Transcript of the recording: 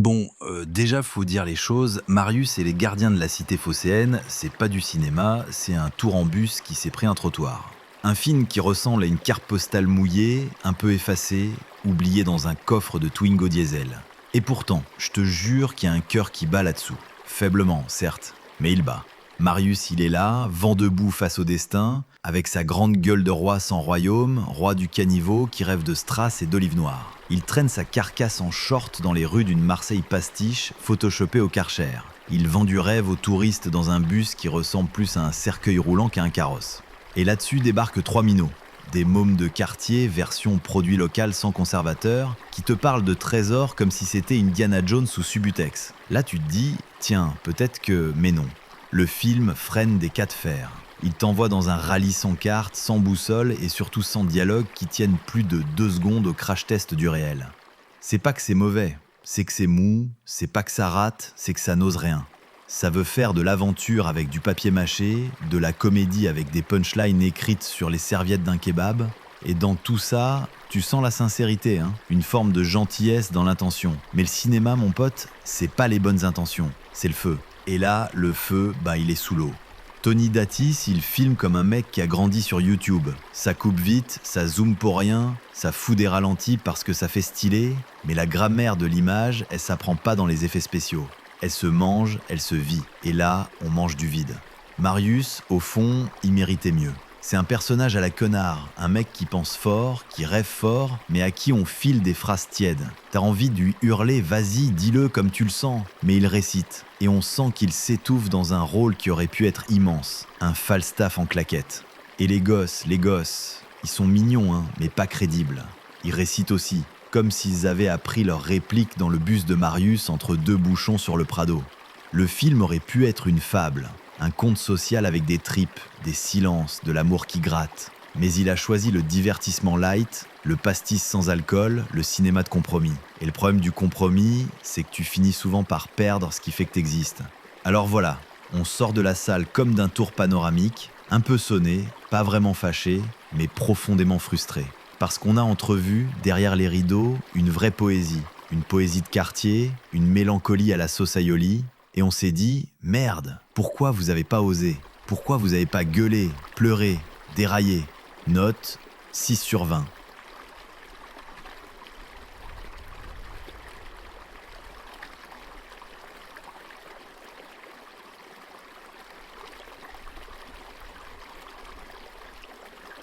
Bon, déjà, faut dire les choses. Marius et les gardiens de la cité phocéenne, c'est pas du cinéma, c'est un tour en bus qui s'est pris un trottoir. Un film qui ressemble à une carte postale mouillée, un peu effacée, oubliée dans un coffre de Twingo diesel. Et pourtant, je te jure qu'il y a un cœur qui bat là-dessous. Faiblement, certes, mais il bat. Marius, il est là, vent debout face au destin, avec sa grande gueule de roi sans royaume, roi du caniveau qui rêve de strass et d'olive noire. Il traîne sa carcasse en short dans les rues d'une Marseille pastiche, photoshopée au Karcher. Il vend du rêve aux touristes dans un bus qui ressemble plus à un cercueil roulant qu'à un carrosse. Et là-dessus débarquent 3 minots. Des mômes de quartier, version produit local sans conservateur, qui te parlent de trésors comme si c'était Indiana Jones sous Subutex. Là tu te dis, tiens, peut-être que... Mais non. Le film freine des cas de fer. Il t'envoie dans un rallye sans carte, sans boussole et surtout sans dialogue qui tiennent plus de 2 secondes au crash test du réel. C'est pas que c'est mauvais, c'est que c'est mou, c'est pas que ça rate, c'est que ça n'ose rien. Ça veut faire de l'aventure avec du papier mâché, de la comédie avec des punchlines écrites sur les serviettes d'un kebab, et dans tout ça, tu sens la sincérité, une forme de gentillesse dans l'intention. Mais le cinéma, mon pote, c'est pas les bonnes intentions, c'est le feu. Et là, le feu, il est sous l'eau. Tony Datis, il filme comme un mec qui a grandi sur YouTube. Ça coupe vite, ça zoome pour rien, ça fout des ralentis parce que ça fait stylé, mais la grammaire de l'image, elle s'apprend pas dans les effets spéciaux. Elle se mange, elle se vit. Et là, on mange du vide. Marius, au fond, il méritait mieux. C'est un personnage à la connard, un mec qui pense fort, qui rêve fort, mais à qui on file des phrases tièdes. T'as envie de lui hurler, vas-y, dis-le comme tu le sens. Mais il récite, et on sent qu'il s'étouffe dans un rôle qui aurait pu être immense, un Falstaff en claquettes. Et les gosses, ils sont mignons, mais pas crédibles. Ils récitent aussi, comme s'ils avaient appris leurs répliques dans le bus de Marius entre 2 bouchons sur le Prado. Le film aurait pu être une fable. Un conte social avec des tripes, des silences, de l'amour qui gratte. Mais il a choisi le divertissement light, le pastis sans alcool, le cinéma de compromis. Et le problème du compromis, c'est que tu finis souvent par perdre ce qui fait que t'existes. Alors voilà, on sort de la salle comme d'un tour panoramique, un peu sonné, pas vraiment fâché, mais profondément frustré. Parce qu'on a entrevu, derrière les rideaux, une vraie poésie. Une poésie de quartier, une mélancolie à la sauce aioli. Et on s'est dit, merde, pourquoi vous avez pas osé? Pourquoi vous avez pas gueulé, pleuré, déraillé? Note 6/20.